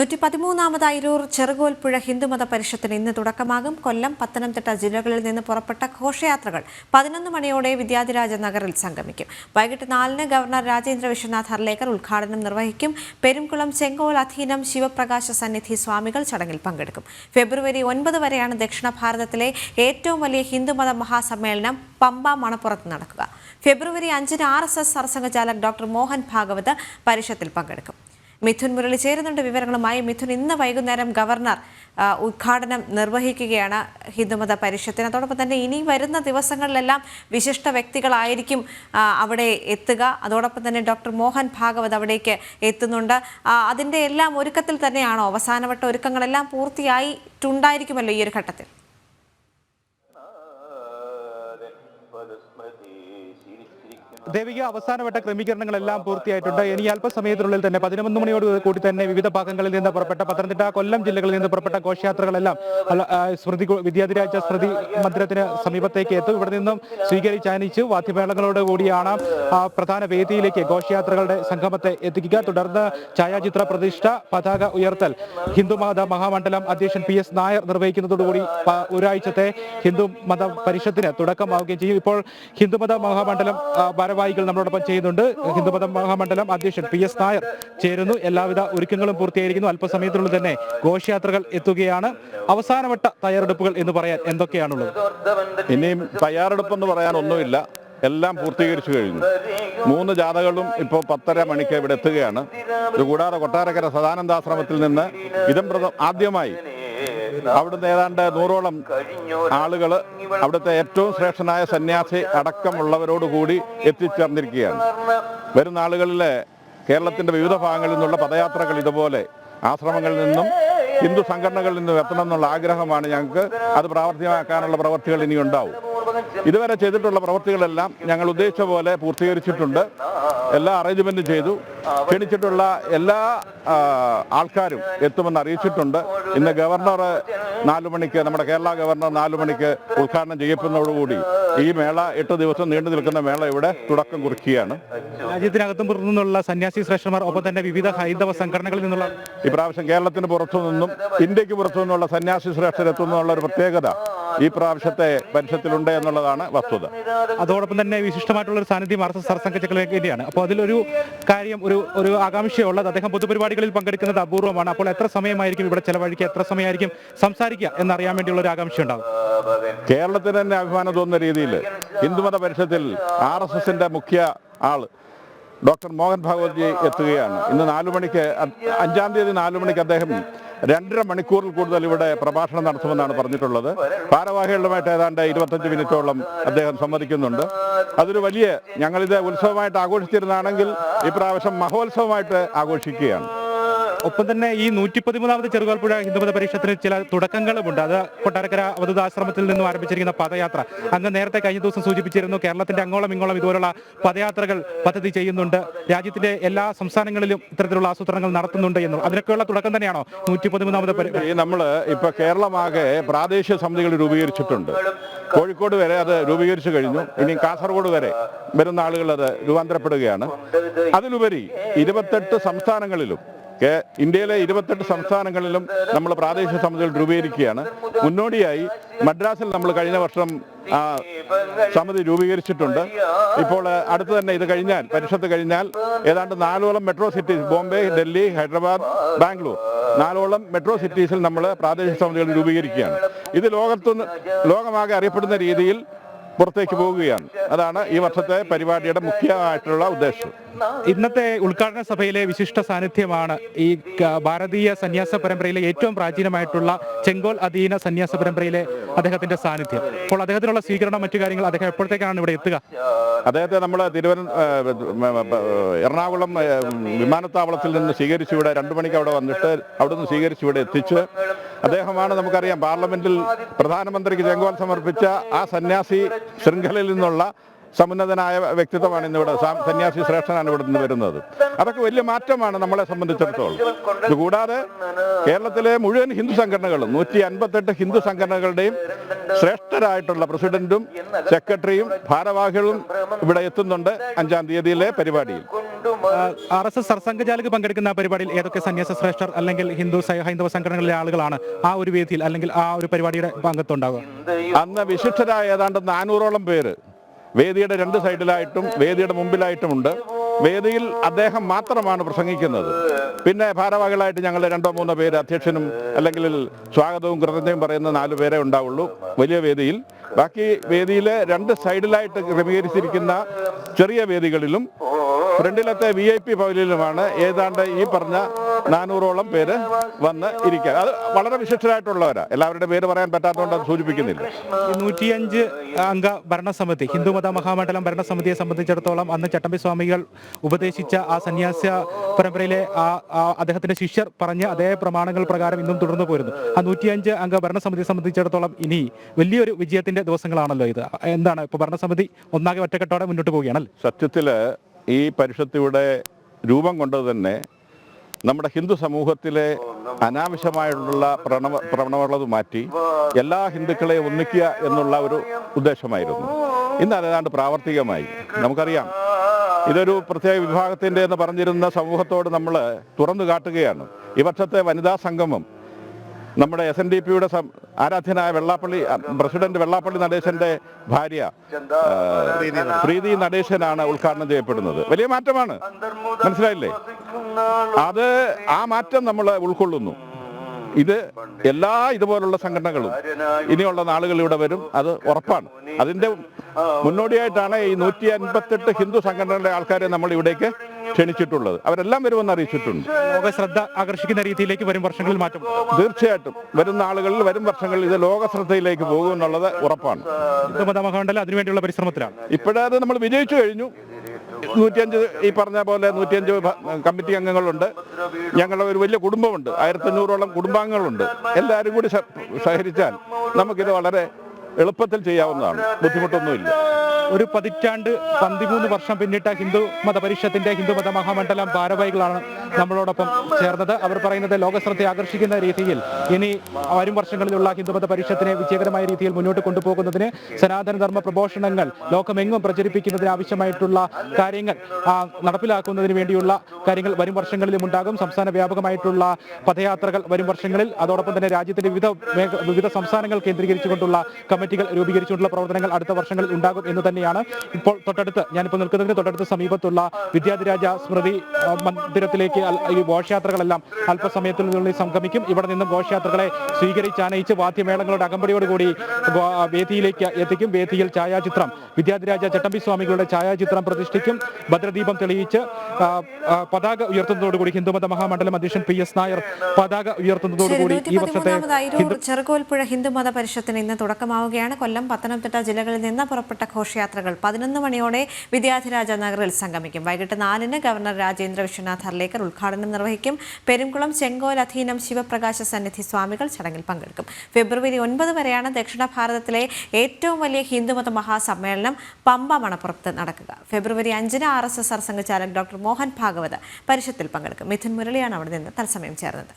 113ാമത് അയിരൂർ ചെറുകോൽപ്പുഴ ഹിന്ദുമത പരിഷത്തിന് ഇന്ന് തുടക്കമാകും. കൊല്ലം, പത്തനംതിട്ട ജില്ലകളിൽ നിന്ന് പുറപ്പെട്ട ഘോഷയാത്രകൾ 11 മണിയോടെ വിദ്യാധിരാജ നഗറിൽ സംഗമിക്കും. വൈകിട്ട് 4-ന് ഗവർണർ രാജേന്ദ്ര വിശ്വനാഥ് ഹർലേക്കർ ഉദ്ഘാടനം നിർവഹിക്കും. പെരുംകുളം ചെങ്കോൽ അധീനം ശിവപ്രകാശ സന്നിധി സ്വാമികൾ ചടങ്ങിൽ പങ്കെടുക്കും. ഫെബ്രുവരി 9 വരെയാണ് ദക്ഷിണ ഭാരതത്തിലെ ഏറ്റവും വലിയ ഹിന്ദുമത മഹാസമ്മേളനം പമ്പ മണപ്പുറത്ത് നടക്കുക. ഫെബ്രുവരി 5-ന് RSS സർസംഘചാലക് ഡോക്ടർ മോഹൻ ഭാഗവത് പരിഷത്തിൽ പങ്കെടുക്കും. മിഥുൻ മുരളി ചേരുന്നുണ്ട് വിവരങ്ങളുമായി. മിഥുൻ, ഇന്ന് വൈകുന്നേരം ഗവർണർ ഉദ്ഘാടനം നിർവഹിക്കുകയാണ് ഹിന്ദുമത പരിഷത്തിന്. അതോടൊപ്പം തന്നെ ഇനി വരുന്ന ദിവസങ്ങളിലെല്ലാം വിശിഷ്ട വ്യക്തികളായിരിക്കും അവിടെ എത്തുക. അതോടൊപ്പം തന്നെ ഡോക്ടർ മോഹൻ ഭാഗവത് അവിടേക്ക് എത്തുന്നുണ്ട്. അതിൻ്റെ എല്ലാം ഒരുക്കത്തിൽ തന്നെയാണോ? അവസാനവട്ട ഒരുക്കങ്ങളെല്ലാം പൂർത്തിയായിട്ടുണ്ടായിരിക്കുമല്ലോ ഈ ഒരു ഘട്ടത്തിൽ? ദേവിക, അവസാനവട്ട ക്രമീകരണങ്ങളെല്ലാം പൂർത്തിയായിട്ടുണ്ട്. ഇനി അല്പസമയത്തിനുള്ളിൽ തന്നെ 11 മണിയോട് കൂടി തന്നെ വിവിധ ഭാഗങ്ങളിൽ നിന്ന് പുറപ്പെട്ട പത്തനംതിട്ട, കൊല്ലം ജില്ലകളിൽ നിന്ന് പുറപ്പെട്ട ഘോഷയാത്രകളെല്ലാം വിദ്യാധിരാജ സ്മൃതി മന്ദിരത്തിന് സമീപത്തേക്ക് എത്തും. ഇവിടെ നിന്നും സ്വീകരിച്ചയനിച്ച് വാദ്യമേളങ്ങളോട് കൂടിയാണ് പ്രധാന വേദിയിലേക്ക് ഘോഷയാത്രകളുടെ സംഗമത്തെ എത്തിക്കുക. തുടർന്ന് ഛായാചിത്ര പ്രതിഷ്ഠ, പതാക ഉയർത്തൽ ഹിന്ദുമത മഹാമണ്ഡലം അധ്യക്ഷൻ PS നായർ നിർവഹിക്കുന്നതോടുകൂടി ഒരാഴ്ചത്തെ ഹിന്ദുമത പരിഷത്തിന് തുടക്കമാവുകയും ചെയ്യും. ഇപ്പോൾ ഹിന്ദുമത മഹാമണ്ഡലം ഭാരവാഹികൾ നമ്മളോടൊപ്പം ചെയ്യുന്നുണ്ട്. ഹിന്ദുമത മഹാമണ്ഡലം അധ്യക്ഷൻ PS നായർ ചേരുന്നു. എല്ലാവിധ ഒരുക്കങ്ങളും പൂർത്തിയായിരിക്കുന്നു. അല്പസമയത്തിനുള്ളിൽ തന്നെ ഘോഷയാത്രകൾ എത്തുകയാണ്. അവസാനവട്ട തയ്യാറെടുപ്പുകൾ എന്ന് പറയാൻ എന്തൊക്കെയാണുള്ളത്? ഇനിയും തയ്യാറെടുപ്പെന്ന് പറയാൻ ഒന്നുമില്ല. എല്ലാം പൂർത്തീകരിച്ചു കഴിഞ്ഞു. 3 ജാഥകളും ഇപ്പോൾ 10:30 മണിക്ക് ഇവിടെ എത്തുകയാണ്. ഇതുകൂടാതെ കൊട്ടാരക്കര സദാനന്ദാശ്രമത്തിൽ നിന്ന് ആദ്യമായി അവിടുന്ന് ഏതാണ്ട് 100ഓളം ആളുകൾ അവിടുത്തെ ഏറ്റവും ശ്രേഷ്ഠനായ സന്യാസി അടക്കമുള്ളവരോടുകൂടി എത്തിച്ചേർന്നിരിക്കുകയാണ്. വരുന്ന ആളുകളിൽ കേരളത്തിൻ്റെ വിവിധ ഭാഗങ്ങളിൽ നിന്നുള്ള പദയാത്രകൾ ഇതുപോലെ ആശ്രമങ്ങളിൽ നിന്നും ഹിന്ദു സംഘടനകളിൽ നിന്നും എത്തണം എന്നുള്ള ആഗ്രഹമാണ് ഞങ്ങൾക്ക്. അത് പ്രാവർത്തികമാക്കാനുള്ള പ്രവർത്തികൾ ഇനി ഉണ്ടാവും. ഇതുവരെ ചെയ്തിട്ടുള്ള പ്രവർത്തികളെല്ലാം ഞങ്ങൾ ഉദ്ദേശിച്ച പോലെ പൂർത്തീകരിച്ചിട്ടുണ്ട്. എല്ലാ അറേഞ്ച്മെൻറ്റും ചെയ്തു. ക്ഷണിച്ചിട്ടുള്ള എല്ലാ ആൾക്കാരും എത്തുമെന്ന് അറിയിച്ചിട്ടുണ്ട്. ഇന്ന് ഗവർണർ 4 മണിക്ക്, നമ്മുടെ കേരള ഗവർണർ 4 മണിക്ക് ഉദ്ഘാടനം ചെയ്യപ്പെടുന്നതോടുകൂടി ഈ മേള 8 ദിവസം നീണ്ടു നിൽക്കുന്ന മേള ഇവിടെ തുടക്കം കുറിക്കുകയാണ്. രാജ്യത്തിനകത്തും പുറത്തു നിന്നുള്ള സന്യാസി ശ്രേഷ്ഠന്മാർ, ഒപ്പം തന്നെ വിവിധ ഹൈന്ദവ സംഘടനകളിൽ നിന്നുള്ള ഇപ്രാവശ്യം കേരളത്തിന് പുറത്തു നിന്നും ഇന്ത്യക്ക് പുറത്തു നിന്നുള്ള സന്യാസി ശ്രേഷ്ഠരെത്തുന്നുള്ള ഒരു പ്രത്യേകത ഈ പ്രാവശ്യത്തെ പരിഷത്തിലുണ്ട് എന്നുള്ളതാണ് വസ്തുത. അതോടൊപ്പം തന്നെ വിശിഷ്ടമായിട്ടുള്ള ഒരു സാന്നിധ്യം RSS സർസംഘചാലകന്റെയാണ്. അപ്പോൾ അതിലൊരു കാര്യം, ഒരു ആകാംക്ഷയുള്ളത്, അദ്ദേഹം പൊതുപരിപാടികളിൽ പങ്കെടുക്കുന്നത് അപൂർവമാണ്. അപ്പോൾ എത്ര സമയമായിരിക്കും ഇവിടെ ചെലവഴിക്കുക, എത്ര സമയമായിരിക്കും സംസാരിക്കുക എന്നറിയാൻ വേണ്ടിയുള്ള ഒരു ആകാംക്ഷ ഉണ്ടാവും. കേരളത്തിന് തന്നെ അഭിമാനം തോന്നുന്ന രീതിയിൽ ഹിന്ദുമത പരിഷത്തിൽ RSSന്റെ മുഖ്യ ആള് ഡോക്ടർ മോഹൻ ഭാഗവത്ജി എത്തുകയാണ്. ഇന്ന് 4 മണിക്ക്, 5-ാം തീയതി 4 മണിക്ക് അദ്ദേഹം 2.5 മണിക്കൂറിൽ കൂടുതൽ ഇവിടെ പ്രഭാഷണം നടത്തുമെന്നാണ് പറഞ്ഞിട്ടുള്ളത്. ഭാരവാഹികളുമായിട്ട് ഏതാണ്ട് 25 മിനിറ്റോളം അദ്ദേഹം സംവദിക്കുന്നുണ്ട്. അതൊരു വലിയ, ഞങ്ങളിത് ഉത്സവമായിട്ട് ആഘോഷിച്ചിരുന്നാണെങ്കിൽ ഇപ്രാവശ്യം മഹോത്സവമായിട്ട് ആഘോഷിക്കുകയാണ്. ഒപ്പം തന്നെ ഈ 113ാമത് ചെറുകോൽപ്പുഴ ഹിന്ദുമത പരിഷത്തിന് ചില തുടക്കങ്ങളുമുണ്ട്. അത് കൊട്ടാരക്കര അവധൂതാശ്രമത്തിൽ നിന്നും ആരംഭിച്ചിരിക്കുന്ന പദയാത്ര. അങ്ങ് നേരത്തെ കഴിഞ്ഞ ദിവസം സൂചിപ്പിച്ചിരുന്നു, കേരളത്തിന്റെ അങ്ങോളം ഇങ്ങോളം ഇതുപോലുള്ള പദയാത്രകൾ പദ്ധതി ചെയ്യുന്നുണ്ട്. രാജ്യത്തിന്റെ എല്ലാ സംസ്ഥാനങ്ങളിലും ഇത്തരത്തിലുള്ള ആസൂത്രണങ്ങൾ നടത്തുന്നുണ്ട് എന്നും അതിനൊക്കെയുള്ള തുടക്കം തന്നെയാണോ 113ാമത് നമ്മൾ ഇപ്പൊ കേരളമാകെ പ്രാദേശിക സമിതികൾ രൂപീകരിച്ചിട്ടുണ്ട്. കോഴിക്കോട് വരെ അത് രൂപീകരിച്ചു കഴിഞ്ഞു. ഇനി കാസർഗോഡ് വരെ വരുന്ന ആളുകൾ അത് രൂപാന്തരപ്പെടുകയാണ്. അതിലുപരി 28 സംസ്ഥാനങ്ങളിലും, ഇന്ത്യയിലെ 28 സംസ്ഥാനങ്ങളിലും നമ്മൾ പ്രാദേശിക സമിതികൾ രൂപീകരിക്കുകയാണ്. മുന്നോടിയായി മദ്രാസിൽ നമ്മൾ കഴിഞ്ഞ വർഷം സമിതി രൂപീകരിച്ചിട്ടുണ്ട്. ഇപ്പോൾ അടുത്ത് തന്നെ ഇത് കഴിഞ്ഞാൽ, പരിഷത്ത് കഴിഞ്ഞാൽ ഏതാണ്ട് 4ഓളം മെട്രോ സിറ്റീസ്, ബോംബെ, ഡൽഹി, ഹൈദരാബാദ്, ബാംഗ്ലൂർ, 4ഓളം മെട്രോ സിറ്റീസിൽ നമ്മൾ പ്രാദേശിക സമിതികൾ രൂപീകരിക്കുകയാണ്. ഇത് ലോകമാകെ അറിയപ്പെടുന്ന രീതിയിൽ പുറത്തേക്ക് പോവുകയാണ്. അതാണ് ഈ വർഷത്തെ പരിപാടിയുടെ മുഖ്യമായിട്ടുള്ള ഉദ്ദേശം. ഇന്നത്തെ ഉദ്ഘാടന സഭയിലെ വിശിഷ്ട സാന്നിധ്യമാണ് ഈ ഭാരതീയ സന്യാസ പരമ്പരയിലെ ഏറ്റവും പ്രാചീനമായിട്ടുള്ള ചെങ്കോൽ അധീന സന്യാസ പരമ്പരയിലെ അദ്ദേഹത്തിന്റെ സാന്നിധ്യം. അപ്പോൾ അദ്ദേഹത്തിനുള്ള സ്വീകരണം, മറ്റു കാര്യങ്ങൾ, അദ്ദേഹം എപ്പോഴത്തേക്കാണ് ഇവിടെ എത്തുക? അദ്ദേഹത്തെ നമ്മൾ എറണാകുളം വിമാനത്താവളത്തിൽ നിന്ന് സ്വീകരിച്ചു. ഇവിടെ 2 മണിക്ക് അവിടെ വന്നിട്ട് അവിടുന്ന് സ്വീകരിച്ചു ഇവിടെ എത്തിച്ച്, അദ്ദേഹമാണ് നമുക്കറിയാം പാർലമെന്റിൽ പ്രധാനമന്ത്രിക്ക് ചെങ്കോൽ സമർപ്പിച്ച ആ സന്യാസി ശൃംഖലയിൽ നിന്നുള്ള സമുന്നതനായ വ്യക്തിത്വമാണ് ഇന്നിവിടെ സന്യാസി ശ്രേഷ്ഠനാണ് ഇവിടെ നിന്ന് വരുന്നത്. അതൊക്കെ വലിയ മാറ്റമാണ് നമ്മളെ സംബന്ധിച്ചിടത്തോളം. ഇതുകൂടാതെ കേരളത്തിലെ മുഴുവൻ ഹിന്ദു സംഘടനകളും 158 ഹിന്ദു സംഘടനകളുടെയും ശ്രേഷ്ഠരായിട്ടുള്ള പ്രസിഡന്റും സെക്രട്ടറിയും ഭാരവാഹികളും ഇവിടെ എത്തുന്നുണ്ട് 5-ാം തീയതിയിലെ പരിപാടിയിൽ. RSS സർസംഘചാലക് പങ്കെടുക്കുന്ന പരിപാടിയിൽ ഏതൊക്കെ സന്യാസ ശ്രേഷ്ഠർ അല്ലെങ്കിൽ ഹൈന്ദവ സംഘടനകളിലെ ആളുകളാണ് ആ ഒരു വേദിയിൽ അല്ലെങ്കിൽ ആ ഒരു പരിപാടിയുടെ പങ്കെടുത്തുണ്ടാവുക? അന്ന് വിശിഷ്ടരായ ഏതാണ്ട് 400ഓളം പേര് വേദിയുടെ 2 സൈഡിലായിട്ടും വേദിയുടെ മുമ്പിലായിട്ടുമുണ്ട്. വേദിയിൽ അദ്ദേഹം മാത്രമാണ് പ്രസംഗിക്കുന്നത്. പിന്നെ ഭാരവാഹികളായിട്ട് ഞങ്ങൾ 2-3 പേര്, അധ്യക്ഷനും അല്ലെങ്കിൽ സ്വാഗതവും കൃതജ്ഞതയും പറയുന്ന 4 പേരെ ഉണ്ടാവുള്ളൂ വലിയ വേദിയിൽ. ബാക്കി വേദിയിലെ 2 സൈഡിലായിട്ട് ക്രമീകരിച്ചിരിക്കുന്ന ചെറിയ വേദികളിലും ഫ്രണ്ടിലത്തെ VIP പവലിയിലുമാണ് ഏതാണ്ട് ഈ പറഞ്ഞ 400ഓളം പേര് വന്ന് ഇരിക്കുക. അത് വളരെ വിശിഷ്ടരായിട്ടുള്ളവരാ. എല്ലാവരുടെ പേര് പറയാൻ പറ്റാത്തതുകൊണ്ട് അത് സൂചിപ്പിക്കുന്നില്ല. 105 അംഗ ഭരണസമിതി, ഹിന്ദുമത മഹാമണ്ഡലം ഭരണസമിതിയെ സംബന്ധിച്ചിടത്തോളം അന്ന് ചട്ടമ്പി സ്വാമികൾ ഉപദേശിച്ച ആ സന്യാസ പരമ്പരയിലെ അദ്ദേഹത്തിന്റെ ശിഷ്യർ പറഞ്ഞ അതേ പ്രമാണങ്ങൾ പ്രകാരം ഇന്നും തുടർന്നു പോരുന്നു. ആ 105 അംഗ ഭരണസമിതിയെ സംബന്ധിച്ചിടത്തോളം ഇനി വലിയൊരു വിജയത്തിന്റെ ദിവസങ്ങളാണല്ലോ ഇത്. എന്താണ് ഇപ്പോൾ ഭരണസമിതി ഒന്നാകെ ഒറ്റക്കെട്ടോടെ മുന്നോട്ട് പോവുകയാണല്ലോ? സത്യത്തിൽ ഈ പരിഷത്തിയുടെ രൂപം കൊണ്ട് തന്നെ നമ്മുടെ ഹിന്ദു സമൂഹത്തിലെ അനാവശ്യമായിട്ടുള്ള പ്രവണതകൾ മാറ്റി എല്ലാ ഹിന്ദുക്കളെയും ഒന്നിക്കുക എന്നുള്ള ഒരു ഉദ്ദേശമായിരുന്നു. ഇന്ന് അതേതാണ്ട് പ്രാവർത്തികമായി. നമുക്കറിയാം, ഇതൊരു പ്രത്യേക വിഭാഗത്തിൻ്റെ എന്ന് പറഞ്ഞിരുന്ന സമൂഹത്തോട് നമ്മൾ തുറന്നു കാട്ടുകയാണ്. ഈ വർഷത്തെ വനിതാ സംഗമം നമ്മുടെ SNDPയുടെ ആരാധ്യനായ പ്രസിഡന്റ് വെള്ളാപ്പള്ളി നടേശന്റെ ഭാര്യ പ്രീതി നടേശനാണ് ഉദ്ഘാടനം ചെയ്യപ്പെടുന്നത്. വലിയ മാറ്റമാണ്, മനസ്സിലായില്ലേ? അത് ആ മാറ്റം നമ്മൾ ഉൾക്കൊള്ളുന്നു. ഇത് എല്ലാ ഇതുപോലുള്ള സംഘടനകളും ഇനിയുള്ള നാളുകളിൽ ഇവിടെ വരും, അത് ഉറപ്പാണ്. അതിന്റെ മുന്നോടിയായിട്ടാണ് ഈ 158 ഹിന്ദു സംഘടനകളുടെ ആൾക്കാരെ നമ്മൾ ഇവിടേക്ക് ക്ഷണിച്ചിട്ടുള്ളത്. അവരെല്ലാം വരുമെന്ന് അറിയിച്ചിട്ടുണ്ട്. ലോക ശ്രദ്ധ ആകർഷിക്കുന്ന രീതിയിലേക്ക് വരും വർഷങ്ങളിൽ മാറ്റം തീർച്ചയായിട്ടും വരുന്ന ആളുകളിൽ വരും വർഷങ്ങളിൽ ഇത് ലോക ശ്രദ്ധയിലേക്ക് പോകും എന്നുള്ളത് ഉറപ്പാണ്. ഹിന്ദുമത മഹാമണ്ഡലം അതിനുവേണ്ടിയുള്ള പരിശ്രമത്തിലാണ്. ഇപ്പോഴത് നമ്മൾ വിജയിച്ചു കഴിഞ്ഞു. 105 ഈ പറഞ്ഞ പോലെ 105 കമ്മിറ്റി അംഗങ്ങളുണ്ട്. ഞങ്ങളുടെ ഒരു വലിയ കുടുംബമുണ്ട്. 1500ഓളം കുടുംബാംഗങ്ങളുണ്ട്. എല്ലാവരും കൂടി സഹകരിച്ചാൽ നമുക്കിത് വളരെ എളുപ്പത്തിൽ ചെയ്യാവുന്നതാണ്. ബുദ്ധിമുട്ടൊന്നുമില്ല. ഒരു പതിറ്റാണ്ട് 13 വർഷം പിന്നിട്ട ഹിന്ദുമത പരിഷത്തിന്റെ ഹിന്ദുമത മഹാമണ്ഡലം ഭാരവാഹികളാണ് നമ്മളോടൊപ്പം ചേർന്നത്. അവർ പറയുന്നത് ലോകശ്രദ്ധ ആകർഷിക്കുന്ന രീതിയിൽ ഇനി വരും വർഷങ്ങളിലുള്ള ഹിന്ദുമത പരിഷത്തിനെ വിജയകരമായ രീതിയിൽ മുന്നോട്ട് കൊണ്ടുപോകുന്നതിന് സനാതനധർമ്മ പ്രഘോഷണങ്ങൾ ലോകമെങ്ങും പ്രചരിപ്പിക്കുന്നതിന് ആവശ്യമായിട്ടുള്ള കാര്യങ്ങൾ നടപ്പിലാക്കുന്നതിന് വേണ്ടിയുള്ള കാര്യങ്ങൾ വരും വർഷങ്ങളിലും ഉണ്ടാകും. സംസ്ഥാന വ്യാപകമായിട്ടുള്ള പദയാത്രകൾ വരും വർഷങ്ങളിൽ, അതോടൊപ്പം തന്നെ രാജ്യത്തിന്റെ വിവിധ സംസ്ഥാനങ്ങൾ കേന്ദ്രീകരിച്ചുകൊണ്ടുള്ള കമ്മിറ്റികൾ രൂപീകരിച്ചുകൊണ്ടുള്ള പ്രവർത്തനങ്ങൾ അടുത്ത വർഷങ്ങളിൽ ഉണ്ടാകും എന്ന് തന്നെയാണ്. ഇപ്പോൾ ഞാനിപ്പോൾ നിൽക്കുന്നതിന് തൊട്ടടുത്ത് സമീപത്തുള്ള വിദ്യാധിരാജ സ്മൃതി മന്ദിരത്തിലേക്ക് ഈ ഘോഷയാത്രകളെല്ലാം അല്പസമയത്തിനുള്ളിൽ സംഗമിക്കും. ഇവിടെ നിന്നും ഘോഷയാത്രകളെ സ്വീകരിച്ചാനയിച്ച് വാദ്യമേളങ്ങളുടെ അകമ്പടിയോടുകൂടി വേദിയിലേക്ക് എത്തിക്കും. വേദിയിൽ ഛായാചിത്രം, വിദ്യാധിരാജ ചട്ടമ്പി സ്വാമികളുടെ ഛായാചിത്രം പ്രതിഷ്ഠിക്കും. ഭദ്രദീപം തെളിയിച്ച് പതാക ഉയർത്തുന്നതോടുകൂടി ഹിന്ദുമത മഹാമണ്ഡലം അധ്യക്ഷൻ PS നായർ പതാക ഉയർത്തുന്നതോടുകൂടി ഈ വർഷത്തെ ചെറുകോൽപ്പുഴ ഹിന്ദുമത പരിഷത്തിന് ഇന്ന് തുടക്കമാവുകയാണ്. കൊല്ലം, പത്തനംതിട്ട ജില്ലകളിൽ നിന്ന് പുറപ്പെട്ട ഘോഷയാത്രകൾ 11 മണിയോടെ വിദ്യാധിരാജ നഗറിൽ സംഗമിക്കും. വൈകിട്ട് 4-ന് ഗവർണർ രാജേന്ദ്ര വിശ്വനാഥ് ഹർലേക്കർ ഉദ്ഘാടനം നിർവഹിക്കും. പെരുംകുളം ചെങ്കോൽ അധീനം ശിവപ്രകാശ സന്നിധി സ്വാമികൾ ചടങ്ങിൽ പങ്കെടുക്കും. ഫെബ്രുവരി 9 വരെയാണ് ദക്ഷിണ ഭാരതത്തിലെ ഏറ്റവും വലിയ ഹിന്ദുമത മഹാസമ്മേളനം പമ്പ മണപ്പുറത്ത് നടക്കുക. ഫെബ്രുവരി 5-ന് RSS സർസംഘചാലക് ഡോക്ടർ മോഹൻ ഭാഗവത് പരിഷത്തിൽ പങ്കെടുക്കും. മിഥുൻ മുരളിയാണ് അവിടെ നിന്ന് തത്സമയം ചേർന്നത്.